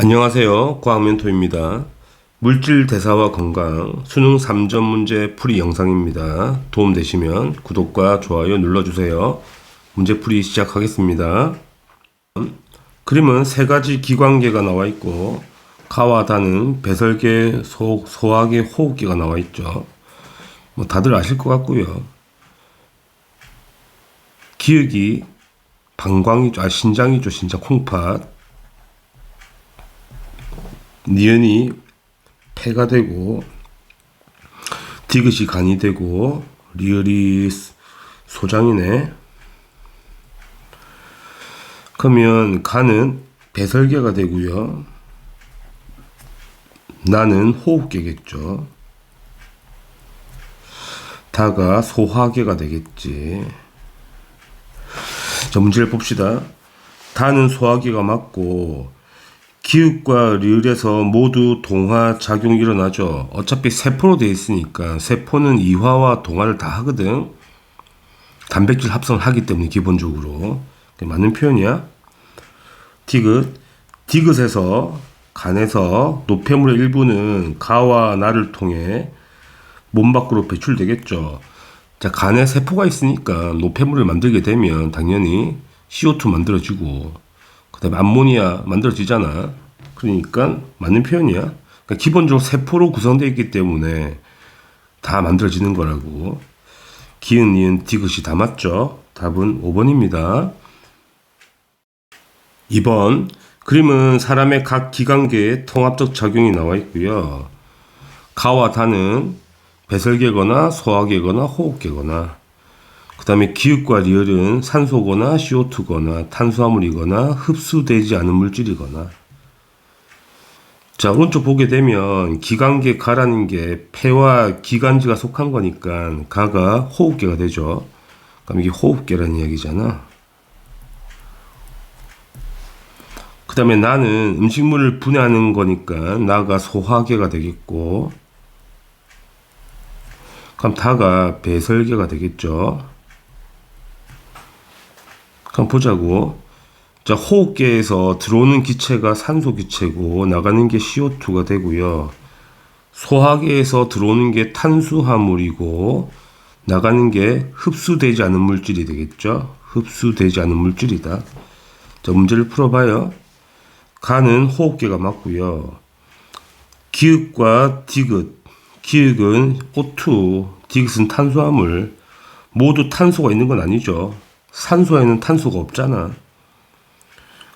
안녕하세요. 과학멘토입니다. 물질 대사와 건강 수능 3점 문제 풀이 영상입니다. 도움되시면 구독과 좋아요 눌러주세요. 문제 풀이 시작하겠습니다. 그림은 세 가지 기관계가 나와 있고 가와 다는 배설계, 소화계, 호흡계가 나와 있죠. 뭐 다들 아실 것 같고요. 기역이 방광이죠. 신장이죠. 신장 콩팥. 니은이 폐가 되고 디귿이 간이 되고 리을이 소장이네. 그러면 간은 배설계가 되고요. 나는 호흡계겠죠. 다가 소화계가 되겠지. 자, 문제를 봅시다. 다는 소화계가 맞고 기읍과 리을에서 모두 동화 작용이 일어나죠. 어차피 세포로 되어 있으니까 세포는 이화와 동화를 다 하거든. 단백질 합성을 하기 때문에 기본적으로. 맞는 표현이야. 디귿에서 간에서 노폐물의 일부는 가와 나를 통해 몸 밖으로 배출되겠죠. 자, 간에 세포가 있으니까 노폐물을 만들게 되면 당연히 CO2 만들어지고 그 다음에 암모니아 만들어지잖아. 그러니까 맞는 표현이야. 그러니까 기본적으로 세포로 구성되어 있기 때문에 다 만들어지는 거라고. 기은, 니은, 디귿이 다 맞죠? 답은 5번입니다. 2번. 그림은 사람의 각 기관계의 통합적 작용이 나와 있고요. 가와 다는 배설계거나 소화계거나 호흡계거나, 그 다음에 기읍과 리을은 산소거나 CO2거나 탄수화물이거나 흡수되지 않은 물질이거나. 자, 오른쪽 보게 되면 기관계 가라는 게 폐와 기관지가 속한 거니까 가가 호흡계가 되죠. 그럼 이게 호흡계라는 이야기잖아. 그 다음에 나는 음식물을 분해하는 거니까 나가 소화계가 되겠고, 그럼 다가 배설계가 되겠죠. 그럼 보자고. 자, 호흡계에서 들어오는 기체가 산소 기체고 나가는 게 CO2가 되고요. 소화계에서 들어오는 게 탄수화물이고 나가는 게 흡수되지 않은 물질이 되겠죠. 흡수되지 않은 물질이다. 자, 문제를 풀어봐요. 간은 호흡계가 맞고요. 기읍과 디귿. 기읍은 O2, 디귿은 탄수화물. 모두 탄소가 있는 건 아니죠. 산소에는 탄소가 없잖아.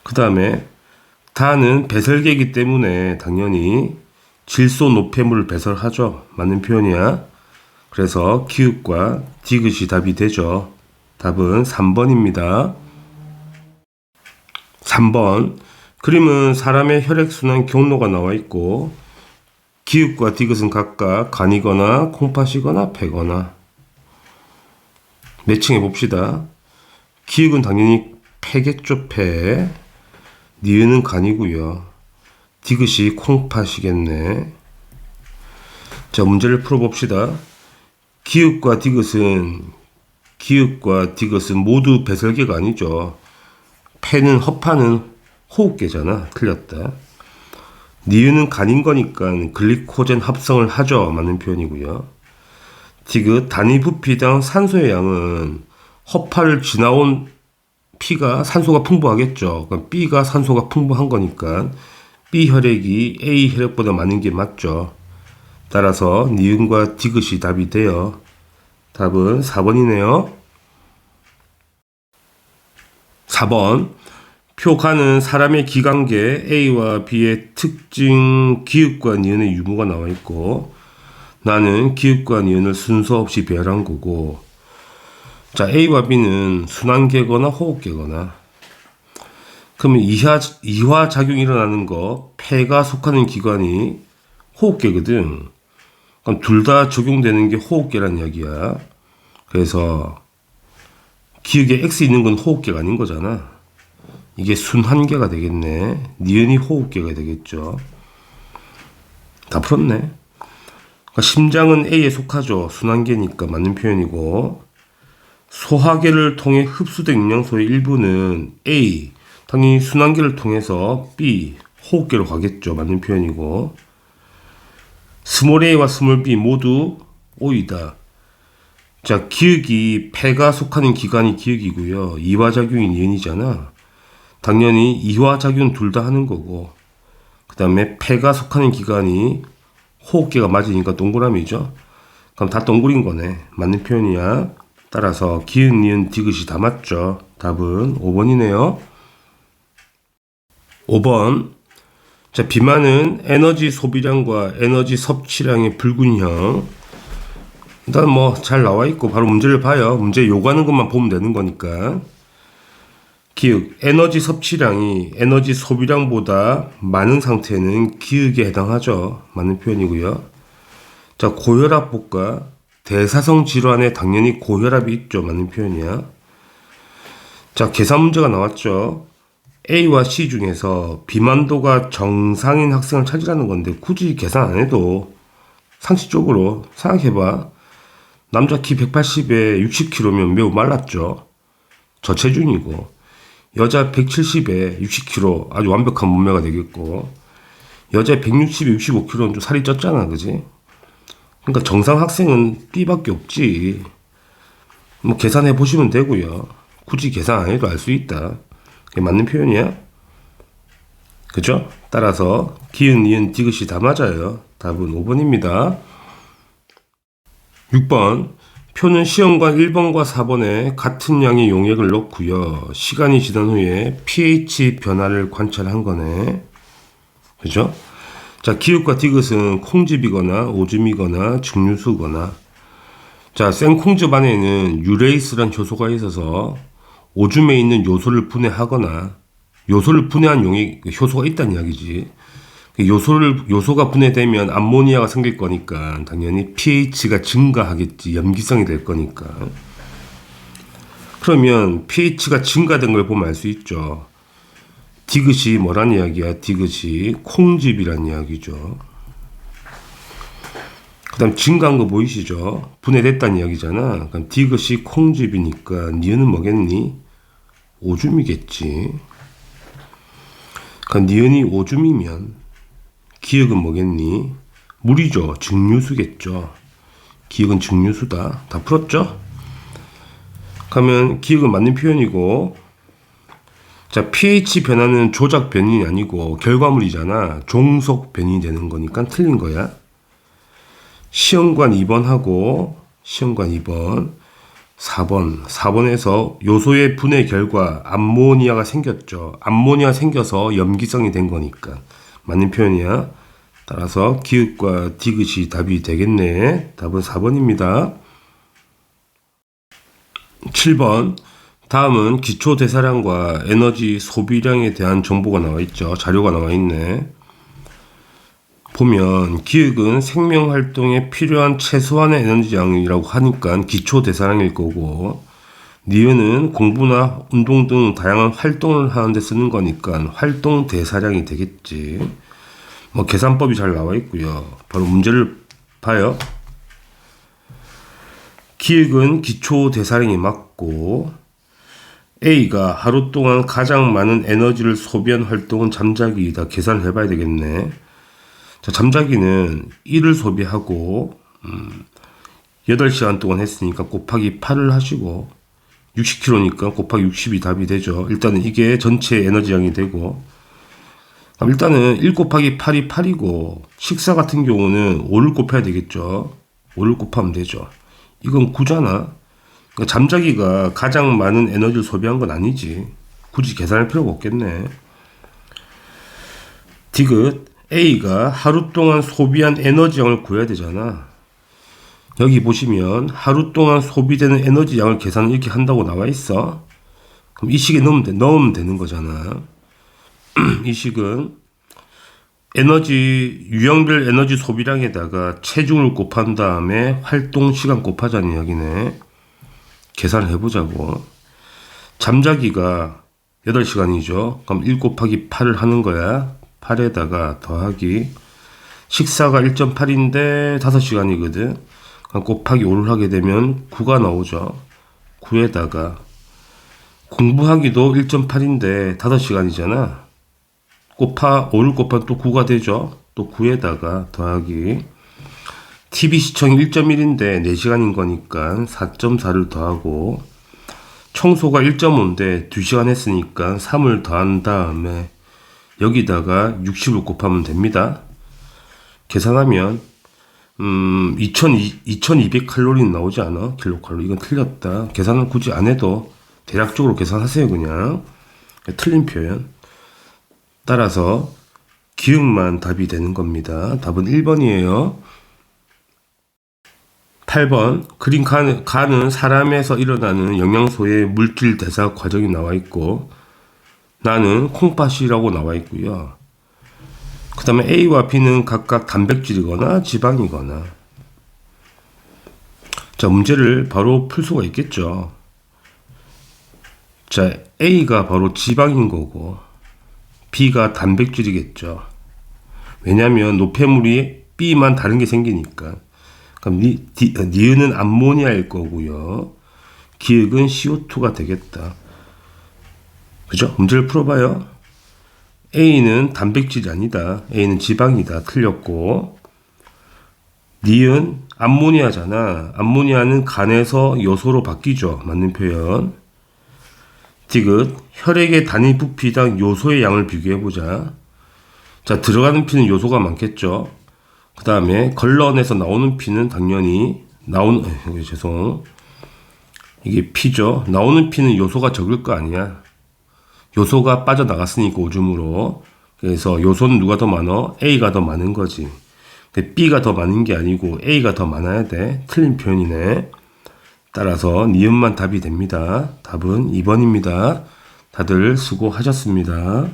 그 다음에 다는 배설계이기 때문에 당연히 질소 노폐물을 배설하죠. 맞는 표현이야. 그래서 기읍과 디귿이 답이 되죠. 답은 3번입니다. 3번. 그림은 사람의 혈액순환 경로가 나와 있고 기읍과 디귿은 각각 간이거나 콩팥이거나 폐거나. 매칭해 봅시다. 기읍은 당연히 폐겠죠. 폐. 니은은 간이고요. 디귿이 콩팥이겠네. 자, 문제를 풀어봅시다. 기읍과 디귿은 모두 배설계가 아니죠. 폐는 허파는 호흡계잖아. 틀렸다. 니은은 간인 거니까 글리코젠 합성을 하죠. 맞는 표현이고요. 디귿 단위 부피당 산소의 양은 허파를 지나온 P가 산소가 풍부하겠죠. 그럼 B가 산소가 풍부한 거니까 B 혈액이 A 혈액보다 많은 게 맞죠. 따라서 니은과 디귿이 답이 돼요. 답은 4번이네요. 4번. 표간은 사람의 기관계 A와 B의 특징 기읍과 니은의 유무가 나와 있고 나는 기읍과 니은을 순서 없이 배열한 거고. 자, A와 B는 순환계거나 호흡계거나. 그러면 이화 작용이 일어나는 거 폐가 속하는 기관이 호흡계거든. 그럼 둘 다 적용되는 게 호흡계란 이야기야. 그래서 기역에 X 있는 건 호흡계가 아닌 거잖아. 이게 순환계가 되겠네. 니은이 호흡계가 되겠죠. 다 풀었네. 그러니까 심장은 A에 속하죠. 순환계니까 맞는 표현이고. 소화계를 통해 흡수된 영양소의 일부는 A, 당연히 순환계를 통해서 B, 호흡계로 가겠죠. 맞는 표현이고. 스몰 a와 스몰 b 모두 O이다. 자, 기역이 폐가 속하는 기관이 기역이고요. 이화작용이 니은이잖아. 당연히 이화작용 둘 다 하는 거고, 그 다음에 폐가 속하는 기관이 호흡계가 맞으니까 동그라미죠. 그럼 다 동그린 거네. 맞는 표현이야. 따라서 기역, 니은, 디귿이 다 맞죠. 답은 5번이네요. 5번. 자, 비만은 에너지 소비량과 에너지 섭취량의 불균형. 일단 뭐 잘 나와 있고 바로 문제를 봐요. 문제 요구하는 것만 보면 되는 거니까. 기역, 에너지 섭취량이 에너지 소비량보다 많은 상태는 기역에 해당하죠. 맞는 표현이고요. 자, 고혈압복과 대사성 질환에 당연히 고혈압이 있죠. 맞는 표현이야. 자, 계산 문제가 나왔죠. A와 C 중에서 비만도가 정상인 학생을 찾으라는 건데 굳이 계산 안 해도 상식적으로 생각해봐. 남자 키 180에 60kg면 매우 말랐죠. 저체중이고, 여자 170에 60kg 아주 완벽한 몸매가 되겠고, 여자 160에 65kg는 좀 살이 쪘잖아, 그지? 그러니까 정상 학생은 B밖에 없지. 뭐 계산해 보시면 되고요. 굳이 계산 안 해도 알 수 있다. 그게 맞는 표현이야. 그죠? 따라서 기은, 니은, 디귿이 다 맞아요. 답은 5번입니다. 6번. 표는 시험관 1번과 4번에 같은 양의 용액을 넣고요. 시간이 지난 후에 pH 변화를 관찰한 거네. 그죠? 자, 기읍과 디귿은 콩즙이거나 오줌이거나 증류수거나. 자, 생콩즙 안에는 유레이스란 효소가 있어서 오줌에 있는 요소를 분해하거나, 요소를 분해한 용액 효소가 있다는 이야기지. 요소가 분해되면 암모니아가 생길 거니까 당연히 pH가 증가하겠지. 염기성이 될 거니까. 그러면 pH가 증가된 걸 보면 알 수 있죠. 디귿이 뭐란 이야기야? 디귿이 콩즙이란 이야기죠. 그 다음 증가한 거 보이시죠? 분해됐다는 이야기잖아. 그럼 디귿이 콩즙이니까 니은은 뭐겠니? 오줌이겠지. 그러니까 니은이 오줌이면 기역은 뭐겠니? 물이죠. 증류수겠죠. 기역은 증류수다. 다 풀었죠? 그러면 기역은 맞는 표현이고, 자, pH 변화는 조작 변이 아니고 결과물이잖아. 종속 변이 되는 거니까 틀린 거야. 시험관 2번하고 시험관 2번 4번에서 요소의 분해 결과 암모니아가 생겼죠. 암모니아 생겨서 염기성이 된 거니까 맞는 표현이야. 따라서 기읍과 디귿이 답이 되겠네. 답은 4번입니다. 7번. 다음은 기초 대사량과 에너지 소비량에 대한 정보가 나와 있죠. 자료가 나와 있네. 보면 기읍은 생명 활동에 필요한 최소한의 에너지량이라고 하니까 기초 대사량일 거고, 니은은 공부나 운동 등 다양한 활동을 하는데 쓰는 거니까 활동 대사량이 되겠지. 뭐 계산법이 잘 나와 있고요. 바로 문제를 봐요. 기획은 기초 대사량이 맞고, A가 하루 동안 가장 많은 에너지를 소비한 활동은 잠자기이다. 계산을 해봐야 되겠네. 자, 잠자기는 1을 소비하고 8시간 동안 했으니까 곱하기 8을 하시고, 60kg니까 곱하기 60이 답이 되죠. 일단은 이게 전체 에너지량이 되고, 일단은 1 곱하기 8이 8이고, 식사 같은 경우는 5를 곱해야 되겠죠. 5를 곱하면 되죠. 이건 9잖아. 그러니까 잠자기가 가장 많은 에너지를 소비한 건 아니지. 굳이 계산할 필요가 없겠네. 디귿, A가 하루 동안 소비한 에너지량을 구해야 되잖아. 여기 보시면 하루 동안 소비되는 에너지량을 계산을 이렇게 한다고 나와 있어. 그럼 이 식에 넣으면 되는 거잖아. 이 식은 유형별 에너지 소비량에다가 체중을 곱한 다음에 활동 시간 곱하자는 이야기네. 계산을 해보자고. 잠자기가 8시간이죠. 그럼 1 곱하기 8을 하는 거야. 8에다가 더하기. 식사가 1.8인데 5시간이거든. 그럼 곱하기 5를 하게 되면 9가 나오죠. 9에다가 공부하기도 1.8인데 5시간이잖아. 곱하 5를 곱하면 또 9가 되죠. 또 9에다가 더하기 TV 시청이 1.1인데 4시간인 거니까 4.4를 더하고 청소가 1.5인데 2시간 했으니까 3을 더한 다음에 여기다가 60을 곱하면 됩니다. 계산하면 2200칼로리 나오지 않아? 킬로칼로리. 이건 틀렸다. 계산을 굳이 안 해도 대략적으로 계산하세요. 그냥 틀린 표현. 따라서 기억만 답이 되는 겁니다. 답은 1번이에요. 8번 그린 간은 사람에서 일어나는 영양소의 물질 대사 과정이 나와 있고 나는 콩팥이라고 나와 있고요. 그 다음에 A와 B는 각각 단백질이거나 지방이거나. 자, 문제를 바로 풀 수가 있겠죠. 자, A가 바로 지방인 거고 B가 단백질이겠죠. 왜냐하면 노폐물이 B만 다른 게 생기니까. 그럼 니은은 암모니아일 거고요. 기역은 CO2가 되겠다. 그죠? 문제를 풀어봐요. A는 단백질이 아니다. A는 지방이다. 틀렸고. 니은 암모니아잖아. 암모니아는 간에서 요소로 바뀌죠. 맞는 표현. 디귿 혈액의 단위 부피당 요소의 양을 비교해보자. 자, 들어가는 피는 요소가 많겠죠. 그 다음에 걸러내서 나오는 피는 당연히 이게 피죠. 나오는 피는 요소가 적을 거 아니야. 요소가 빠져나갔으니까 오줌으로. 그래서 요소는 누가 더 많아? A가 더 많은 거지. B가 더 많은 게 아니고 A가 더 많아야 돼. 틀린 표현이네. 따라서 니은만 답이 됩니다. 답은 2번입니다. 다들 수고하셨습니다.